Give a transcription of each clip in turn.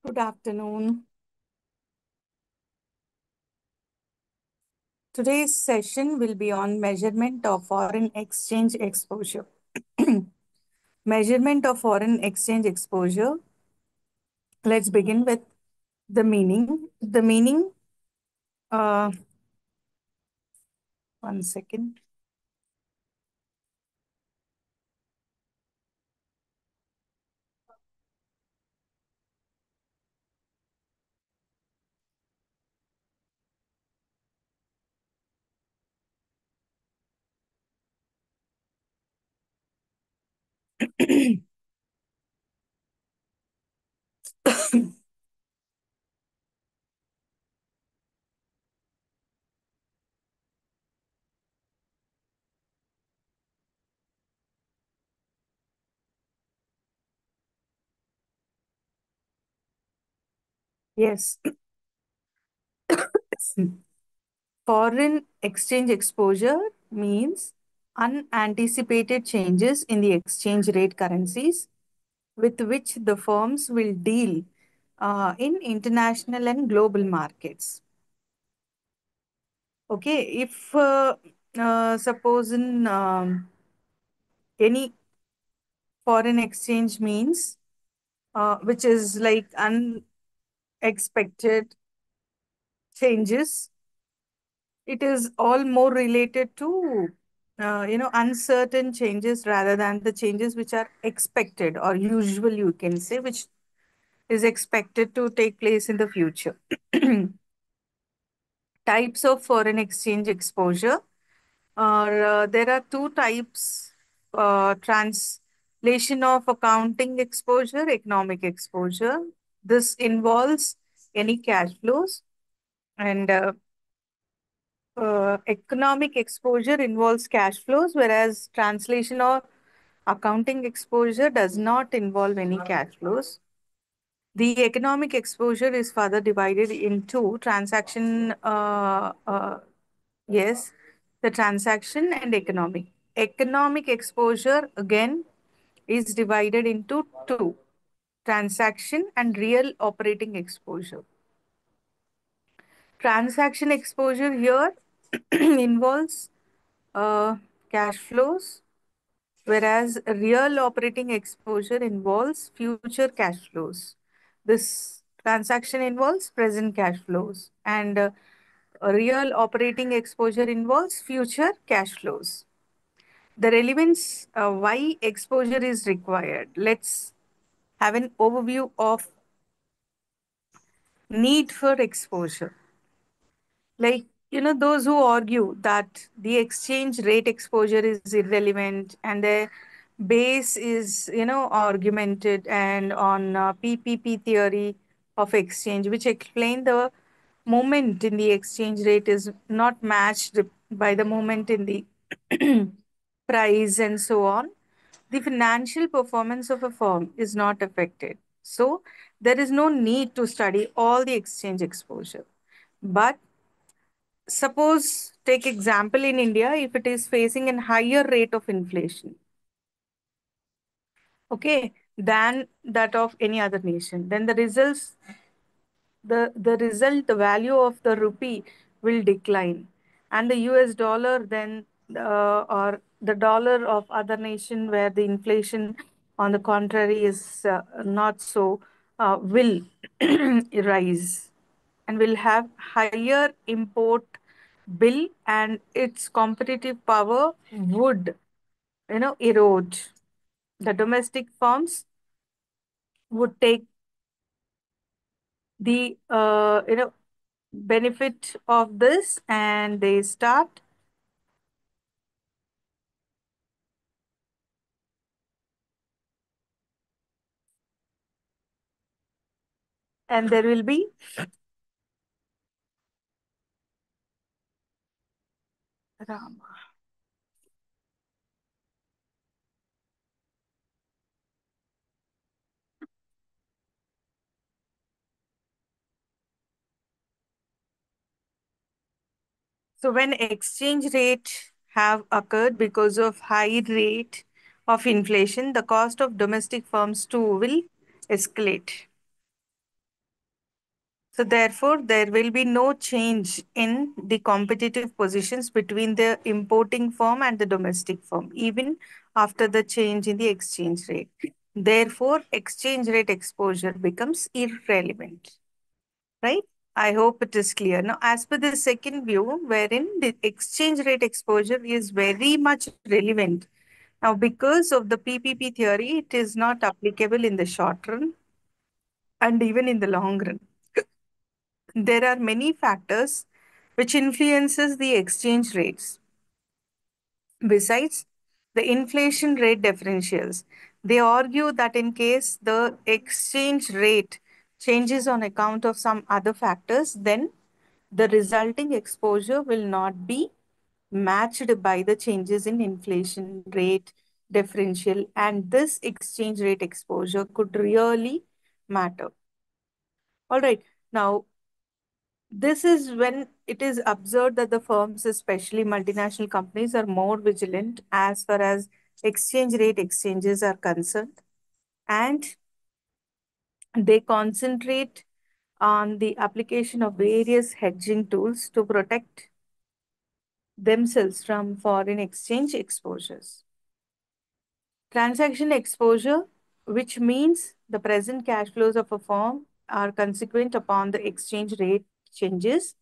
Good afternoon. Today's session will be on measurement of foreign exchange exposure. Measurement of foreign exchange exposure. Let's begin with the meaning. The meaning, uh, one second. Yes. Foreign exchange exposure means unanticipated changes in the exchange rate currencies with which the firms will deal in international and global markets. Okay, if suppose in any foreign exchange means which is like unexpected changes, it is all more related to uncertain changes rather than the changes which are expected or usual, you can say, which is expected to take place in the future. Types of foreign exchange exposure are there are two types: translation of accounting exposure, economic exposure. This involves any cash flows, and economic exposure involves cash flows, whereas translation or accounting exposure does not involve any cash flows. The economic exposure is further divided into transaction, yes, the transaction and economic. Economic exposure again is divided into two: transaction and real operating exposure. Transaction exposure here involves cash flows, whereas real operating exposure involves future cash flows. This transaction involves present cash flows, and a real operating exposure involves future cash flows. The relevance, why exposure is required. Let's have an overview of need for exposure. Like, those who argue that the exchange rate exposure is irrelevant and the base is, argumented and on PPP theory of exchange, which explain the movement in the exchange rate is not matched by the movement in the price and so on. The financial performance of a firm is not affected. So there is no need to study all the exchange exposure. But suppose, take example in India, if it is facing a higher rate of inflation, okay, than that of any other nation, then the value of the rupee will decline, and the US dollar then or the dollar of other nation where the inflation on the contrary is not so will rise and will have higher import bill, and its competitive power would erode. The domestic firms would take the benefit of this, and they start, and there will be Rama. So when exchange rate have occurred because of high rate of inflation, the cost of domestic firms too will escalate. So therefore, there will be no change in the competitive positions between the importing firm and the domestic firm, even after the change in the exchange rate. Therefore, exchange rate exposure becomes irrelevant, right? I hope it is clear. Now, as per the second view, wherein the exchange rate exposure is very much relevant. Now, because of the PPP theory, it is not applicable in the short run and even in the long run. There are many factors which influences the exchange rates. Besides the inflation rate differentials, they argue that in case the exchange rate changes on account of some other factors, then the resulting exposure will not be matched by the changes in inflation rate differential, and this exchange rate exposure could really matter. All right. Now, this is when it is observed that the firms, especially multinational companies, are more vigilant as far as exchange rate exchanges are concerned, and they concentrate on the application of various hedging tools to protect themselves from foreign exchange exposures. Transaction exposure, which means the present cash flows of a firm are consequent upon the exchange rate changes,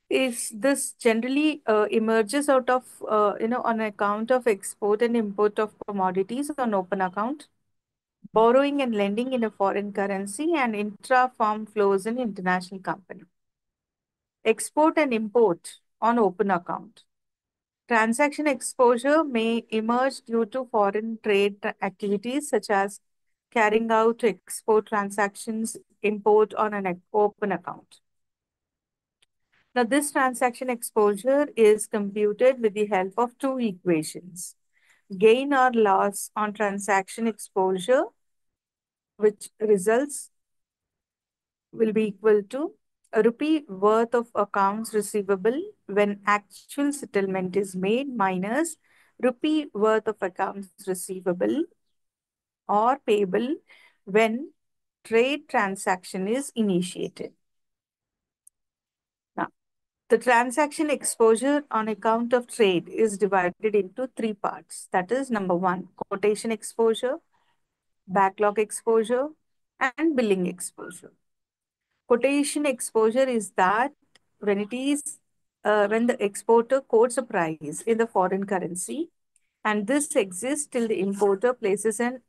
is this generally emerges out of on account of export and import of commodities on open account, borrowing and lending in a foreign currency, and intra-firm flows in international company. Export and import on open account. Transaction exposure may emerge due to foreign trade activities such as carrying out export transactions, import on an open account. Now, this transaction exposure is computed with the help of two equations. Gain or loss on transaction exposure, which results will be equal to a rupee worth of accounts receivable when actual settlement is made minus rupee worth of accounts receivable or payable when trade transaction is initiated. Now, the transaction exposure on account of trade is divided into three parts. That is, number one, quotation exposure, backlog exposure, and billing exposure. Quotation exposure is that when it is when the exporter quotes a price in the foreign currency, and this exists till the importer places an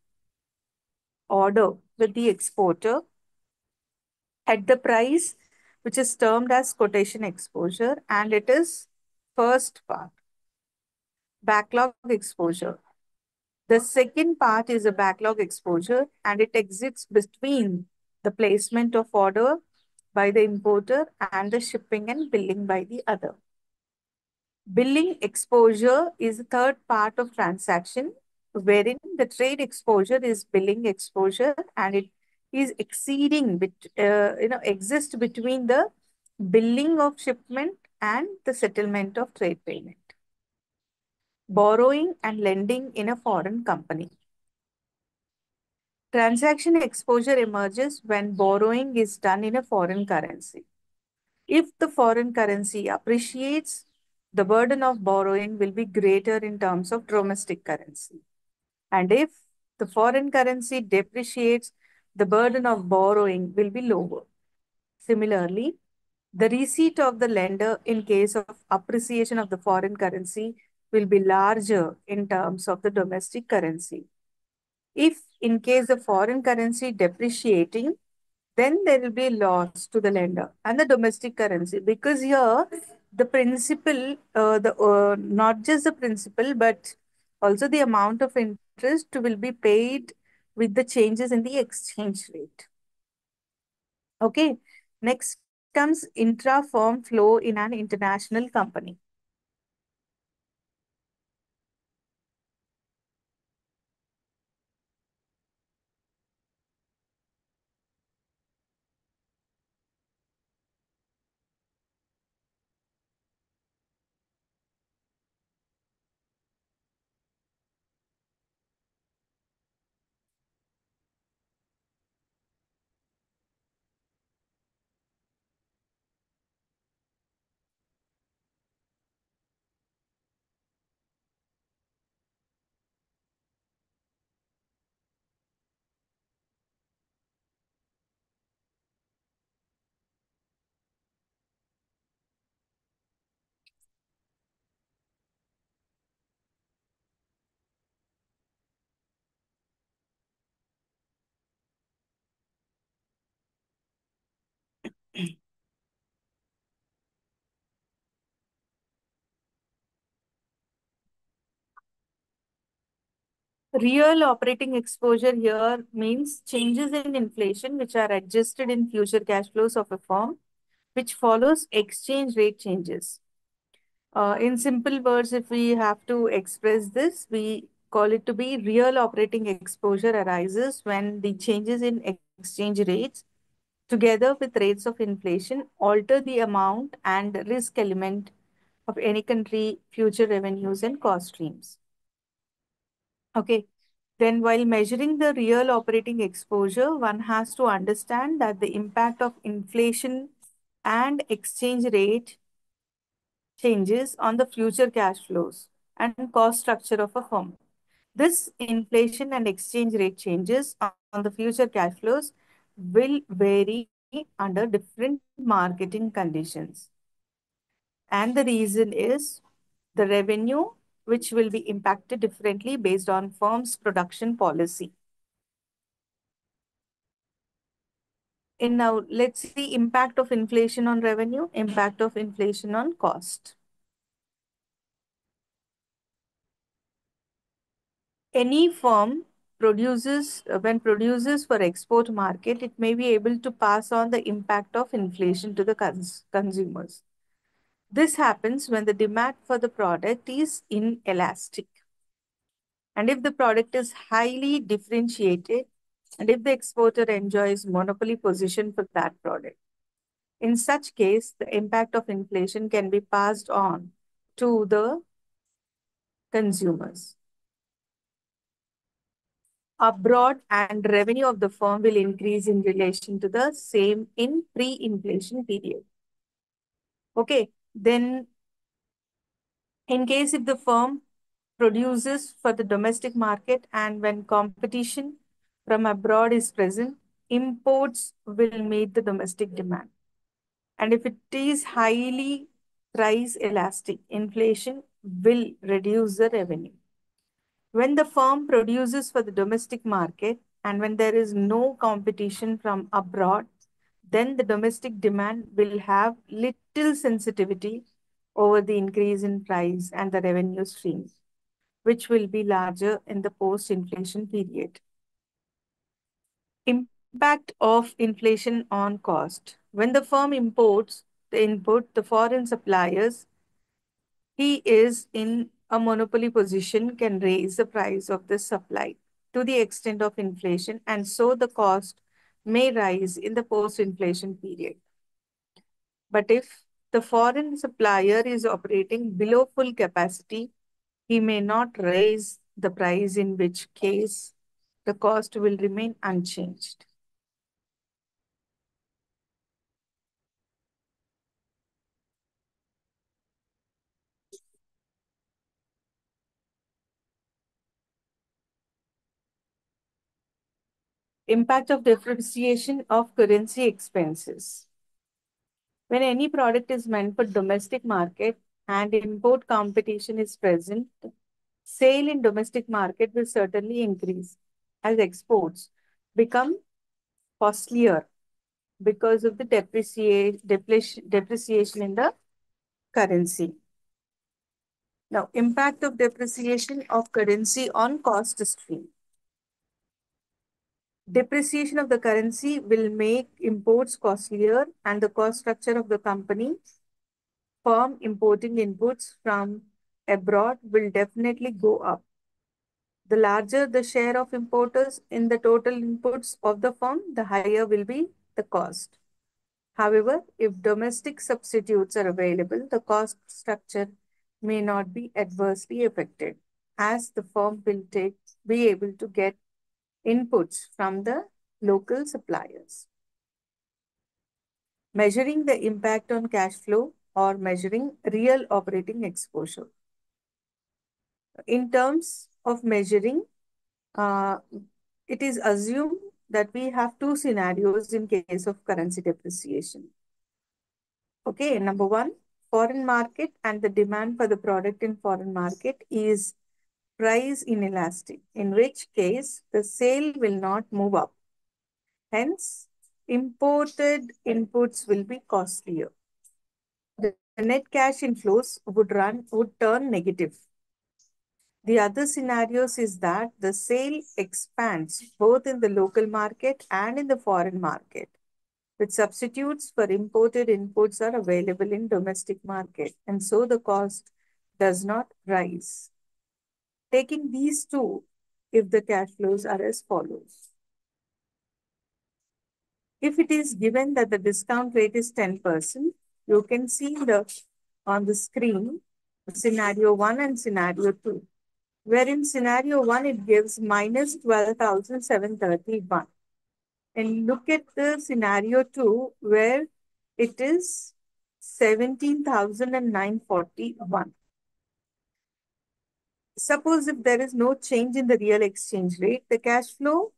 order with the exporter at the price which is termed as quotation exposure, and it is first part. Backlog exposure. The second part is a backlog exposure, and it exists between the placement of order by the importer and the shipping and billing by the other. Billing exposure is the third part of transaction, wherein the trade exposure is billing exposure, and it is exceeding, exist between the billing of shipment and the settlement of trade payment. Borrowing and lending in a foreign company. Transaction exposure emerges when borrowing is done in a foreign currency. If the foreign currency appreciates, the burden of borrowing will be greater in terms of domestic currency. And if the foreign currency depreciates, the burden of borrowing will be lower. Similarly, the receipt of the lender in case of appreciation of the foreign currency will be larger in terms of the domestic currency. If in case the foreign currency depreciating, then there will be a loss to the lender and the domestic currency, because here the principal, the not just the principal, but also the amount of interest will be paid with the changes in the exchange rate. Okay. Next comes intra-firm flow in an international company. Real operating exposure here means changes in inflation which are adjusted in future cash flows of a firm, which follows exchange rate changes. In simple words, if we have to express this, we call it to be real operating exposure arises when the changes in exchange rates, together with rates of inflation, alter the amount and risk element of any country future revenues and cost streams. Okay. Then, while measuring the real operating exposure, one has to understand that the impact of inflation and exchange rate changes on the future cash flows and cost structure of a firm. This inflation and exchange rate changes on the future cash flows will vary under different marketing conditions. And the reason is the revenue, which will be impacted differently based on firm's production policy. And now let's see impact of inflation on revenue, impact of inflation on cost. Any firm produces, when produces for export market, it may be able to pass on the impact of inflation to the consumers. This happens when the demand for the product is inelastic. And if the product is highly differentiated, and if the exporter enjoys monopoly position for that product. In such case, the impact of inflation can be passed on to the consumers. Abroad and revenue of the firm will increase in relation to the same in pre-inflation period. Okay, then in case if the firm produces for the domestic market and when competition from abroad is present, imports will meet the domestic demand. And if it is highly price elastic, inflation will reduce the revenue. When the firm produces for the domestic market and when there is no competition from abroad, then the domestic demand will have little sensitivity over the increase in price and the revenue streams, which will be larger in the post-inflation period. Impact of inflation on cost. When the firm imports the input, the foreign suppliers, he is in a monopoly position, can raise the price of the supply to the extent of inflation, and so the cost may rise in the post-inflation period. But if the foreign supplier is operating below full capacity, he may not raise the price, in which case the cost will remain unchanged. Impact of depreciation of currency expenses. When any product is meant for domestic market and import competition is present, sale in domestic market will certainly increase as exports become costlier because of the depreciation in the currency. Now, impact of depreciation of currency on cost stream. Depreciation of the currency will make imports costlier and the cost structure of the company firm importing inputs from abroad will definitely go up. The larger the share of importers in the total inputs of the firm, the higher will be the cost. However, if domestic substitutes are available, the cost structure may not be adversely affected as the firm will be able to get inputs from the local suppliers. Measuring the impact on cash flow or measuring real operating exposure. In terms of measuring, uh, it is assumed that we have two scenarios in case of currency depreciation. Okay, number one, foreign market and the demand for the product in foreign market is price inelastic, in which case the sale will not move up. Hence, Imported inputs will be costlier. The net cash inflows would turn negative. The other scenarios is that the sale expands both in the local market and in the foreign market, with substitutes for imported inputs are available in domestic market, and so the cost does not rise. Taking these two, if the cash flows are as follows. If it is given that the discount rate is 10%, you can see on the screen scenario 1 and scenario 2, where in scenario 1 it gives minus 12,731. And look at the scenario 2 where it is 17,941. Suppose if there is no change in the real exchange rate, the cash flow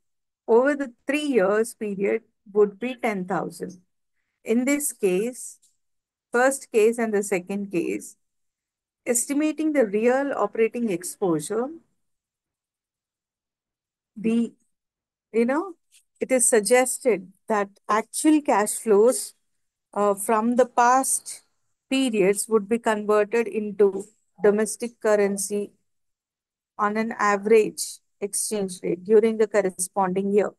over the 3 years period would be 10,000. In this case, first case and the second case, estimating the real operating exposure, the you know, it is suggested that actual cash flows from the past periods would be converted into domestic currency on an average exchange rate during the corresponding year.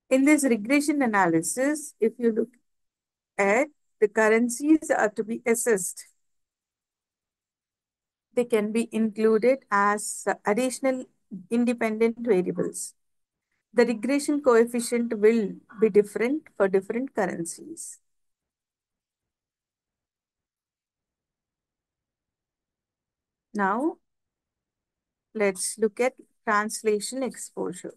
In this regression analysis, if you look at the currencies are to be assessed, they can be included as additional independent variables. The regression coefficient will be different for different currencies. Now, let's look at translation exposure.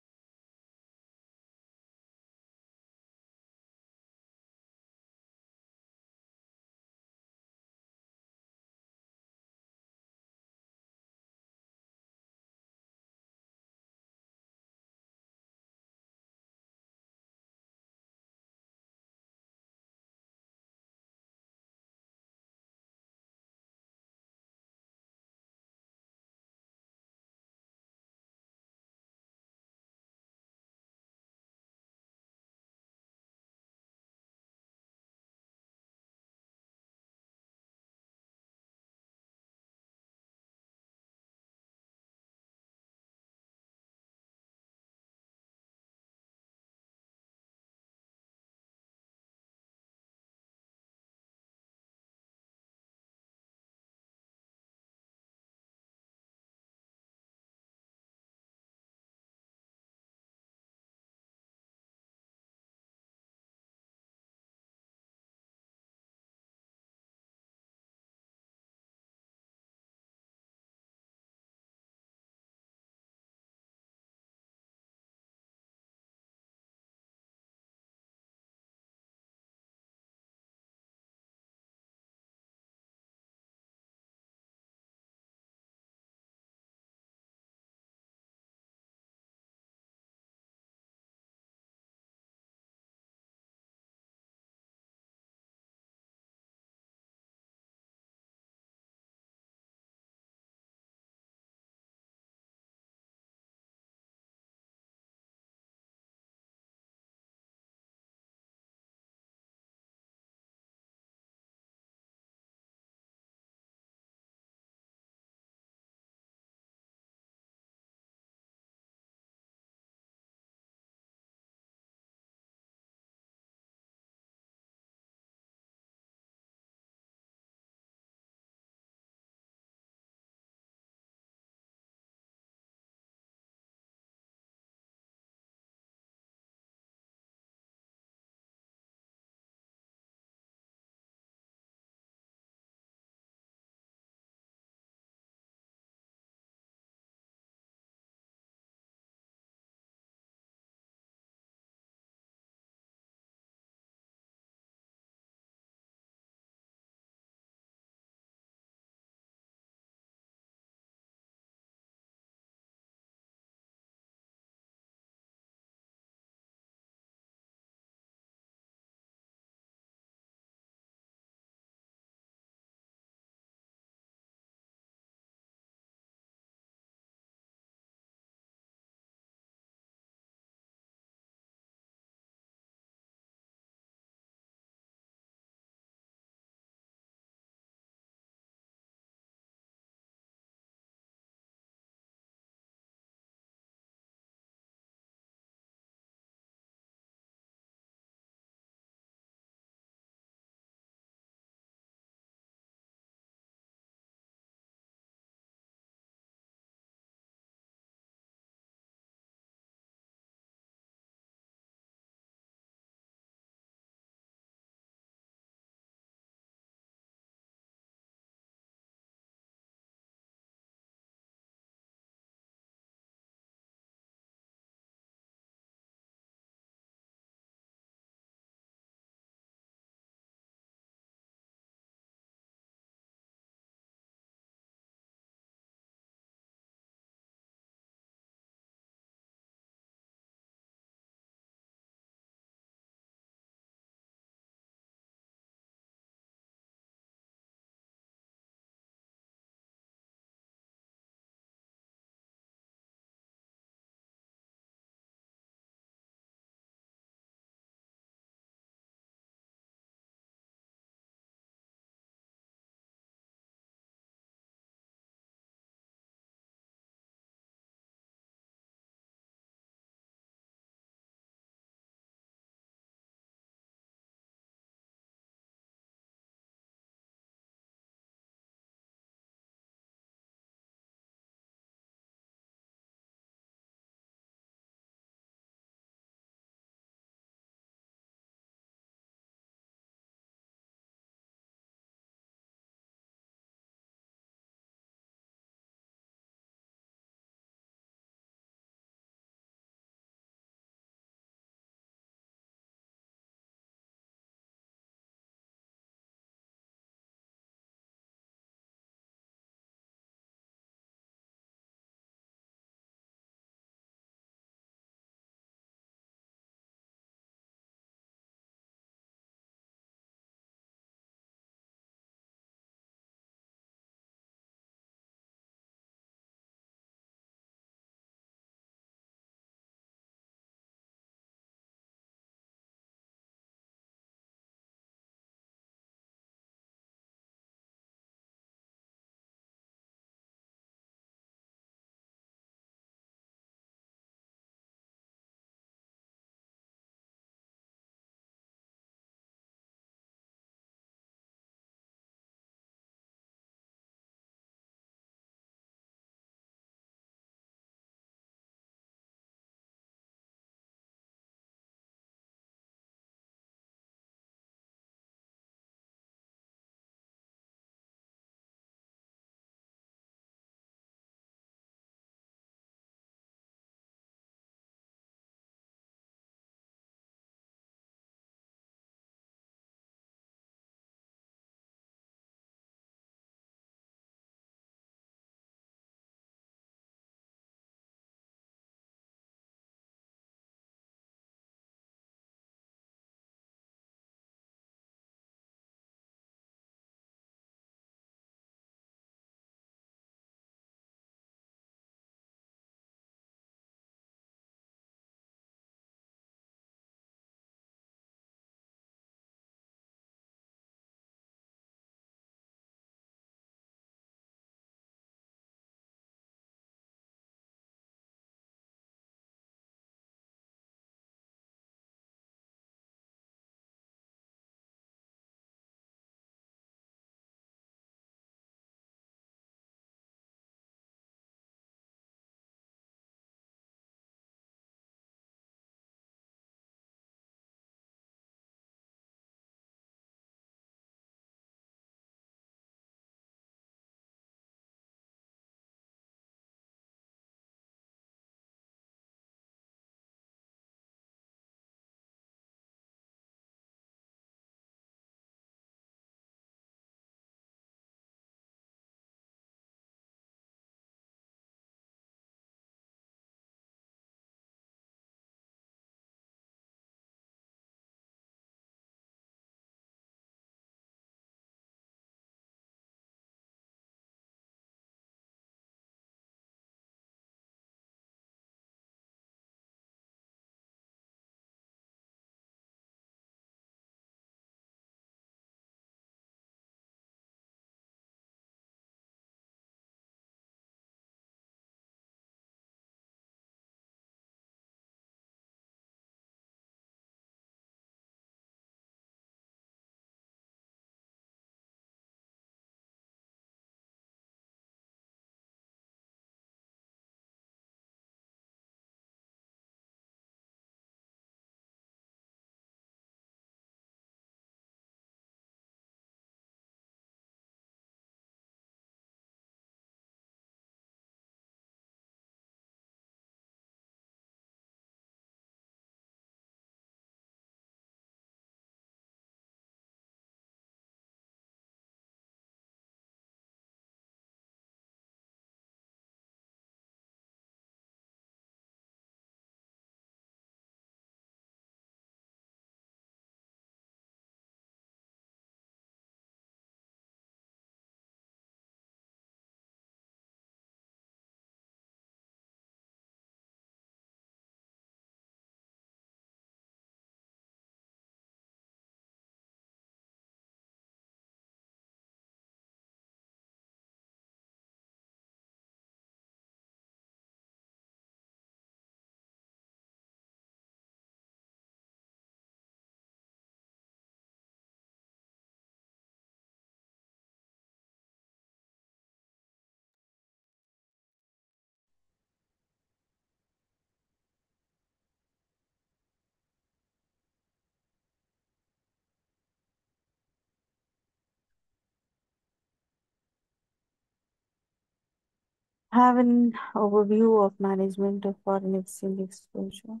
have an overview of management of foreign exchange exposure.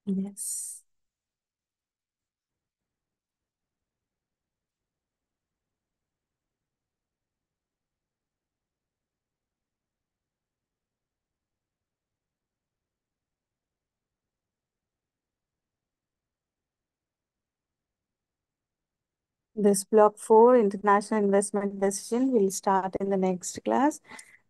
Yes. This block 4 international investment decision will start in the next class.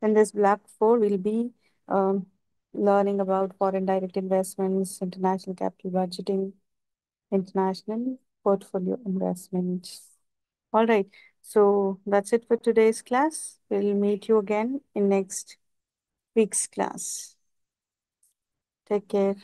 In this block 4, we'll be um, learning about foreign direct investments, international capital budgeting, international portfolio investment. All right. So that's it for today's class. We'll meet you again in next week's class. Take care.